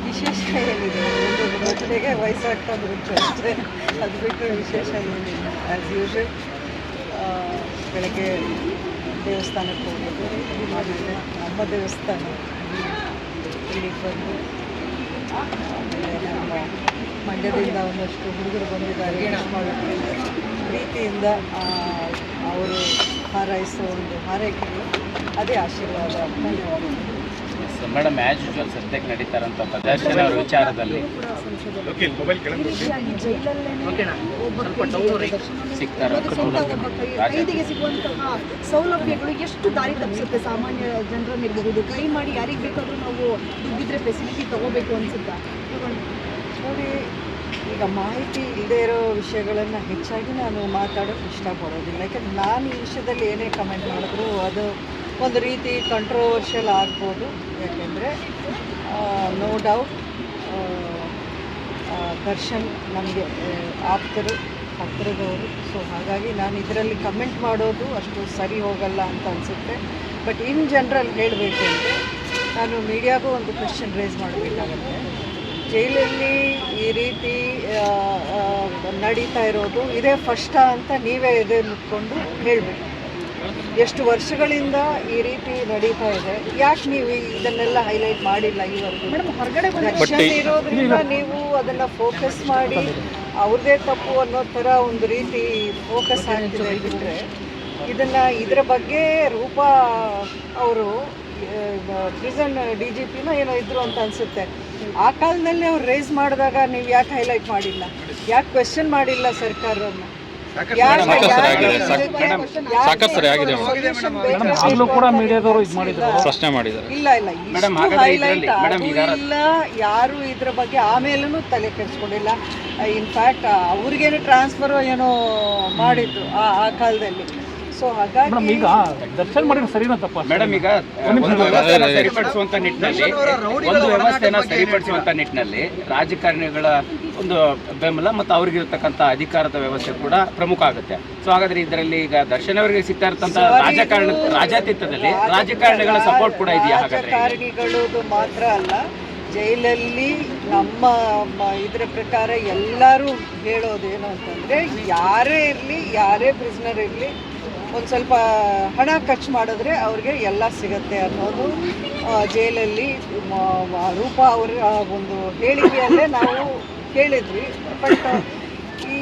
ವಿಶೇಷ ಏನಿದೆ, ಒಂದು ಬರ್ತಡೆಗೆ ವಯಸ್ಸಾಗ್ತಾ ಬರುತ್ತೆ ಅಷ್ಟೇ, ಅದು ಬಿಟ್ಟರೆ ವಿಶೇಷ ಏನಿಲ್ಲ. ಆ್ಯಸ್ ಯೂಶ್ವಲ್ ಬೆಳಗ್ಗೆ ದೇವಸ್ಥಾನಕ್ಕೆ ಹೋಗೋದು, ಆಮೇಲೆ ನಮ್ಮ ದೇವಸ್ಥಾನ ಇಲ್ಲಿಗೆ ಬಂದು, ಆಮೇಲೆ ನಮ್ಮ ಮಂಡ್ಯದಿಂದ ಒಂದಷ್ಟು ಹುಡುಗರು ಬಂದಿದ್ದಾರೆ ವಿಶ್ ಮಾಡೋಕ್ಕೆ, ಪ್ರೀತಿಯಿಂದ ಅವರು ಹಾರೈಸೋ ಒಂದು ಹಾರೈಕೆಗಳು ಅದೇ ಆಶೀರ್ವಾದ. ಮೇಡಮ್, ಆ್ಯಸ್ ಯೂಶುವಲ್ ಸದ್ಯಕ್ಕೆ ನಡೀತಾರಂಥ ಪ್ರದರ್ಶನ ವಿಚಾರದಲ್ಲಿ ಕೈದಿಗೆ ಸಿಗುವಂತಹ ಸೌಲಭ್ಯಗಳು ಎಷ್ಟು ದಾರಿ ತಪ್ಪಿಸುತ್ತೆ ಸಾಮಾನ್ಯ ಜನರನ್ನಿರಬಹುದು. ಕೈ ಮಾಡಿ ಯಾರಿಗೆ ಬೇಕಾದರೂ ನಾವು ದುಡ್ಡಿದ್ರೆ ಫೆಸಿಲಿಟಿ ತಗೋಬೇಕು ಅನ್ಸುತ್ತಾ? ನೋಡಿ, ಈಗ ಮಾಹಿತಿ ಇಲ್ಲದೇ ಇರೋ ವಿಷಯಗಳನ್ನು ಹೆಚ್ಚಾಗಿ ನಾನು ಮಾತಾಡೋಕ್ಕೆ ಇಷ್ಟಪಡೋದಿಲ್ಲ. ಯಾಕಂದರೆ ನಾನು ಈ ವಿಷಯದಲ್ಲಿ ಏನೇ ಕಮೆಂಟ್ ಮಾಡಿದ್ರು ಅದು ಒಂದು ರೀತಿ ಕಂಟ್ರೋವರ್ಷಿಯಲ್ ಆಗ್ಬೋದು. ಯಾಕೆಂದರೆ ನೋ ಡೌಟ್ ದರ್ಶನ್ ನಮಗೆ ಆಪ್ತರು, ಹತ್ತಿರದವರು. ಸೊ ಹಾಗಾಗಿ ನಾನು ಇದರಲ್ಲಿ ಕಮೆಂಟ್ ಮಾಡೋದು ಅಷ್ಟು ಸರಿ ಹೋಗಲ್ಲ ಅಂತ ಅನಿಸುತ್ತೆ. ಬಟ್ ಇನ್ ಜನರಲ್ ಹೇಳಬೇಕು ಅಂದರೆ ನಾನು ಮೀಡಿಯಾಗೂ ಒಂದು ಕ್ವೆಶ್ಚನ್ ರೇಸ್ ಮಾಡಬೇಕಾಗತ್ತೆ. ಜೈಲಲ್ಲಿ ಈ ರೀತಿ ನಡೀತಾ ಇರೋದು ಇದೇ ಫಸ್ಟಾ ಅಂತ ನೀವೇ ಎದೆ ಮುಟ್ಕೊಂಡು ಹೇಳಬೇಕು. ಎಷ್ಟು ವರ್ಷಗಳಿಂದ ಈ ರೀತಿ ನಡೀತಾ ಇದೆ, ಯಾಕೆ ನೀವು ಇದನ್ನೆಲ್ಲ ಹೈಲೈಟ್ ಮಾಡಿಲ್ಲ ಈವರೆಗೂ? ಹೊರಗಡೆ ದರ್ಶನ್ ಇರೋದ್ರಿಂದ ನೀವು ಅದನ್ನು ಫೋಕಸ್ ಮಾಡಿ ಅವ್ರದ್ದೇ ತಪ್ಪು ಅನ್ನೋ ಥರ ಒಂದು ರೀತಿ ಫೋಕಸ್ ಆಗ್ತಿದೆ. ಬಿಟ್ಟರೆ ಇದರ ಬಗ್ಗೆ ರೂಪ ಅವರು ಪ್ರಿಸನ್ DGPನ ಏನೋ ಇದ್ರು ಅಂತ ಅನಿಸುತ್ತೆ. ಆ ಕಾಲದಲ್ಲಿ ಅವ್ರು ರೇಸ್ ಮಾಡಿದಾಗ ನೀವು ಯಾಕೆ ಹೈಲೈಟ್ ಮಾಡಿಲ್ಲ, ಯಾಕೆ ಕ್ವೆಶ್ಚನ್ ಮಾಡಿಲ್ಲ ಸರ್ಕಾರವನ್ನು? ಇಲ್ಲ, ಯಾರು ಇದ್ರ ಬಗ್ಗೆ ಆಮೇಲೂ ತಲೆ ಕೆಡಿಸ್ಕೊಂಡಿಲ್ಲ. ಇನ್ಫ್ಯಾಕ್ಟ್ ಅವ್ರಿಗೇನು ಟ್ರಾನ್ಸ್ಫರ್ ಏನೋ ಮಾಡಿದ್ರು ಆ ಕಾಲದಲ್ಲಿ. ಸೊ ಹಾಗಾಗಿ ಈಗ ದರ್ಶನ್ ಮಾಡಿದ್ರೆ ಸರಿನಾ ತಪ್ಪ ಮೇಡಮ್? ಈಗ ಸರಿಪಡಿಸುವಂತ ವ್ಯವಸ್ಥೆನ ಸರಿಪಡಿಸುವಂತ ನಿಟ್ಟಿನಲ್ಲಿ ರಾಜಕಾರಣಿಗಳ ಒಂದು ಬೆಂಬಲ ಮತ್ತು ಅವ್ರಿಗಿರ್ತಕ್ಕಂಥ ಅಧಿಕಾರದ ವ್ಯವಸ್ಥೆ ಕೂಡ ಪ್ರಮುಖ ಆಗುತ್ತೆ. ಸೊ ಹಾಗಾದ್ರೆ ಇದರಲ್ಲಿ ಈಗ ದರ್ಶನ್ ಅವರಿಗೆ ಸಿಗ್ತಾ ಇರ್ತಂತ ರಾಜಾತೀತದಲ್ಲಿ ರಾಜಕಾರಣಿಗಳ ಸಪೋರ್ಟ್ ಕೂಡ ಇದೆಯಾ? ರಾಜಕಾರಣಿಗಳದು ಮಾತ್ರ ಅಲ್ಲ, ಜೈಲಲ್ಲಿ ನಮ್ಮ ಇದರ ಪ್ರಕಾರ ಎಲ್ಲರೂ ಹೇಳೋದೇನು ಅಂತಂದರೆ, ಯಾರೇ ಇರಲಿ, ಯಾರೇ ಪ್ರಿಸ್ನರ್ ಇರಲಿ, ಒಂದು ಸ್ವಲ್ಪ ಹಣ ಖರ್ಚು ಮಾಡಿದ್ರೆ ಅವ್ರಿಗೆ ಎಲ್ಲ ಸಿಗತ್ತೆ ಅನ್ನೋದು ಜೈಲಲ್ಲಿ ರೂಪ ಅವರ ಒಂದು ಹೇಳಿಕೆಯಲ್ಲೇ ನಾವು ಕೇಳಿದ್ವಿ. ಬಟ್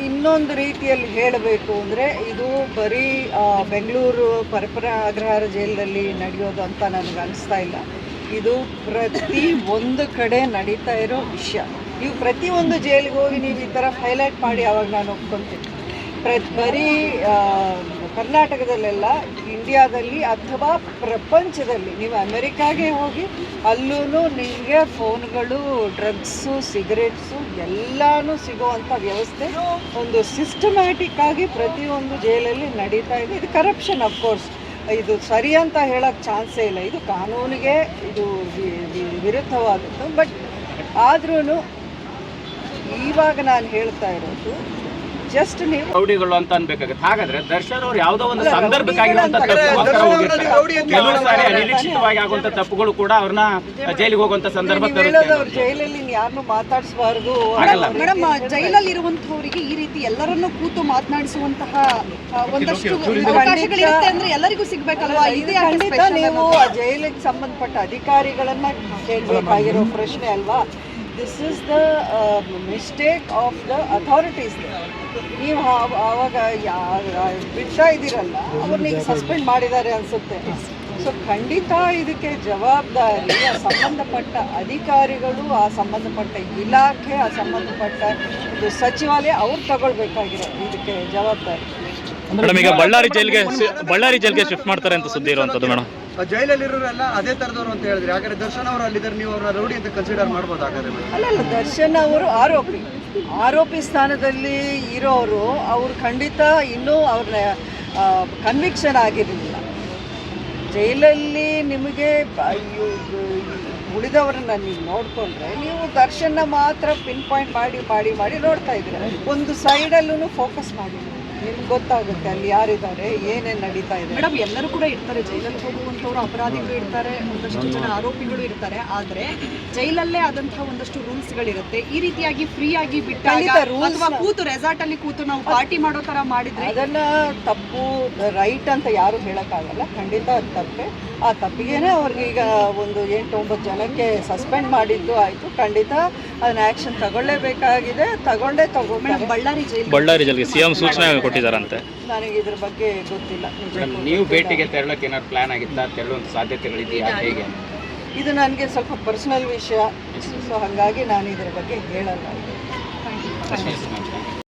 ಇನ್ನೊಂದು ರೀತಿಯಲ್ಲಿ ಹೇಳಬೇಕು ಅಂದರೆ ಇದು ಬರೀ ಬೆಂಗಳೂರು ಪರಪರ ಅಗ್ರಹಾರ ಜೈಲಲ್ಲಿ ನಡೆಯೋದು ಅಂತ ನನಗೆ ಅನಿಸ್ತಾ ಇಲ್ಲ. ಇದು ಪ್ರತಿ ಒಂದು ಕಡೆ ನಡೀತಾ ಇರೋ ವಿಷಯ. ನೀವು ಪ್ರತಿಯೊಂದು ಜೈಲಿಗೆ ಹೋಗಿ ನೀವು ಈ ಥರ ಹೈಲೈಟ್ ಮಾಡಿ ಅವಾಗ ನಾನು ಒಪ್ಕೊತೀನಿ. ಬರೀ ಕರ್ನಾಟಕದಲ್ಲೆಲ್ಲ, ಇಂಡಿಯಾದಲ್ಲಿ ಅಥವಾ ಪ್ರಪಂಚದಲ್ಲಿ ನೀವು ಅಮೆರಿಕಾಗೆ ಹೋಗಿ ಅಲ್ಲೂ ನಿಮಗೆ ಫೋನ್ಗಳು, ಡ್ರಗ್ಸು, ಸಿಗರೇಟ್ಸು ಎಲ್ಲನೂ ಸಿಗುವಂಥ ವ್ಯವಸ್ಥೆ ಒಂದು ಸಿಸ್ಟಮ್ಯಾಟಿಕ್ ಆಗಿ ಪ್ರತಿಯೊಂದು ಜೈಲಲ್ಲಿ ನಡೀತಾ ಇದೆ. ಇದು ಕರಪ್ಷನ್ ಅಫ್ಕೋರ್ಸ್, ಇದು ಸರಿ ಅಂತ ಹೇಳೋಕ್ಕೆ ಚಾನ್ಸೇ ಇಲ್ಲ. ಇದು ಕಾನೂನಿಗೆ ಇದು ವಿರುದ್ಧವಾದದ್ದು. ಬಟ್ ಆದ್ರೂ ಇವಾಗ ನಾನು ಹೇಳ್ತಾ ಇರೋದು ಜಸ್ಟ್ ನೀವು ರೌಡಿಗಳು ಅಂತ ಅನ್ಬೇಕಾಗುತ್ತೆ. ಹಾಗಾದ್ರೆ ದರ್ಶನ್ ಅವ್ರು ಯಾವುದೋ ಒಂದು ಸಂದರ್ಭಕ್ಕಾಗಿರುವಂತ ಕೆಲವು ಸಾರಿ ಅನಿರೀಕ್ಷಿತವಾಗಿ ಆಗುವಂತ ತಪ್ಪುಗಳು ಕೂಡ ಅವ್ರನ್ನ ಜೈಲಿಗೆ ಹೋಗುವಂತ ಸಂದರ್ಭ ಅವ್ರ ಜೈಲಲ್ಲಿ ಯಾರನ್ನು ಮಾತಾಡಿಸಬಾರ್ದು. ಮೇಡಮ್, ಜೈಲಲ್ಲಿ ಇರುವಂತಹವರಿಗೆ ಈ ರೀತಿ ಎಲ್ಲರನ್ನೂ ಕೂತು ಮಾತನಾಡಿಸುವಂತಹ ಒಂದಷ್ಟು ಅವಕಾಶಗಳಿರುತ್ತೆ ಅಂದ್ರೆ ಎಲ್ಲರಿಗೂ ಸಿಗ್ಬೇಕಲ್ವಾ? ಖಂಡಿತ ನೀವು ಆ ಜೈಲಿಗೆ ಸಂಬಂಧಪಟ್ಟ ಅಧಿಕಾರಿಗಳನ್ನ ಕೇಳಬೇಕಾಗಿರೋ ಪ್ರಶ್ನೆ ಅಲ್ವಾ? This is the mistake of the authorities. ನೀವು ಆವಾಗ ಬಿಡ್ತಾ ಇದ್ದೀರಲ್ಲ, ಅವ್ರನ್ನ ಸಸ್ಪೆಂಡ್ ಮಾಡಿದ್ದಾರೆ ಅನಿಸುತ್ತೆ. ಸೊ ಖಂಡಿತ ಇದಕ್ಕೆ ಜವಾಬ್ದಾರಿ ಆ ಸಂಬಂಧಪಟ್ಟ ಅಧಿಕಾರಿಗಳು, ಆ ಸಂಬಂಧಪಟ್ಟ ಇಲಾಖೆ, ಆ ಸಂಬಂಧಪಟ್ಟ ಒಂದು ಸಚಿವಾಲಯ ಅವ್ರು ತಗೊಳ್ಬೇಕಾಗಿರೋ ಇದಕ್ಕೆ ಜವಾಬ್ದಾರಿ. ಮೇಡಮ್, ಈಗ ಬಳ್ಳಾರಿ ಜೈಲ್ಗೆ ಶಿಫ್ಟ್ ಮಾಡ್ತಾರೆ ಅಂತ ಸುದ್ದಿ ಇರುವಂಥದ್ದು ಮೇಡಮ್. ಜೈಲಲ್ಲಿರೋರೆಲ್ಲ ಅದೇ ಥರದವರು ಅಂತ ಹೇಳಿದ್ರೆ, ಹಾಗಾದ್ರೆ ದರ್ಶನ್ ಅವರು ಅಲ್ಲಿದ್ದಾರೆ, ನೀವು ಅವ್ರನ್ನ ರೌಡಿ ಅಂತ ಕನ್ಸಿಡರ್ ಮಾಡ್ಬೋದು ಹಾಗಾದ್ರೆ? ಅಲ್ಲ, ದರ್ಶನ್ ಅವರು ಆರೋಪಿ ಸ್ಥಾನದಲ್ಲಿ ಇರೋರು. ಅವರು ಖಂಡಿತ ಇನ್ನೂ ಅವ್ರನ್ನ ಕನ್ವಿಕ್ಷನ್ ಆಗಿರಲಿಲ್ಲ. ಜೈಲಲ್ಲಿ ನಿಮಗೆ ಉಳಿದವರನ್ನ ನೀವು ನೋಡಿಕೊಂಡ್ರೆ ನೀವು ದರ್ಶನ ಮಾತ್ರ ಪಿನ್ ಪಾಯಿಂಟ್ ಮಾಡಿ ನೋಡ್ತಾ ಇದ್ದೀರ. ಒಂದು ಸೈಡಲ್ಲೂ ಫೋಕಸ್ ಮಾಡಿಲ್ಲ. ನಿಮ್ಗೆ ಗೊತ್ತಾಗುತ್ತೆ ಅಲ್ಲಿ ಯಾರಿದ್ದಾರೆ, ಏನೇನು ನಡೀತಾ ಇದೆ. ಮೇಡಮ್ ಎಲ್ಲರೂ ಕೂಡ ಇರ್ತಾರೆ, ಜೈಲಲ್ಲಿ ಹೋಗುವಂಥವ್ರು ಅಪರಾಧಿಗಳು ಇರ್ತಾರೆ, ಒಂದಷ್ಟು ಜನ ಆರೋಪಿಗಳು ಇರ್ತಾರೆ. ಆದರೆ ಜೈಲಲ್ಲೇ ಆದಂತಹ ಒಂದಷ್ಟು ರೂಲ್ಸ್ಗಳಿರುತ್ತೆ. ಈ ರೀತಿಯಾಗಿ ಫ್ರೀ ಆಗಿ ಬಿಟ್ಟಾಗ ಖಂಡಿತ rules ಅಥವಾ ಕೂತು ರೆಸಾರ್ಟ್ ಅಲ್ಲಿ ಕೂತು ನಾವು ಪಾರ್ಟಿ ಮಾಡೋ ತರ ಮಾಡಿದ್ರೆ ಅದನ್ನ ತಪ್ಪು ರೈಟ್ ಅಂತ ಯಾರು ಹೇಳೋಕ್ಕಾಗಲ್ಲ. ಖಂಡಿತ ಅದು ತಪ್ಪೆ. ಆ ತಪ್ಪಿಗೇನೆ ಅವ್ರಿಗೀಗ ಒಂದು 8-9 ಜನಕ್ಕೆ ಸಸ್ಪೆಂಡ್ ಮಾಡಿದ್ದು ಆಯಿತು. ಖಂಡಿತ ಅದನ್ನ ಆ್ಯಕ್ಷನ್ ತಗೊಳ್ಳೇಬೇಕಾಗಿದೆ, ತಗೊಂಡ್ರೆ ಬಳ್ಳಾರಿ ಜೈಲ್ಗೆ ಸಿಎಂ ಸೂಚನೆ ಕೊಟ್ಟಿದ್ದಾರಂತೆ. ನನಗೆ ಇದ್ರ ಬಗ್ಗೆ ಗೊತ್ತಿಲ್ಲ. ಮೇಡಮ್, ನೀವು ಭೇಟಿಗೆ ತೆರಳಕ್ಕೆ ಏನಾದ್ರು ಪ್ಲಾನ್ ಆಗಿತ್ತಾ? ತೆರಳುವಂಥ ಸಾಧ್ಯತೆಗಳಿದೆಯಾ? ಹೇಗೆ? ಇದು ನನಗೆ ಸ್ವಲ್ಪ ಪರ್ಸನಲ್ ವಿಷಯ, ಸೊ ಹಾಗಾಗಿ ನಾನು ಇದ್ರ ಬಗ್ಗೆ ಹೇಳಲ್ಲ. ಅಷ್ಟೇ.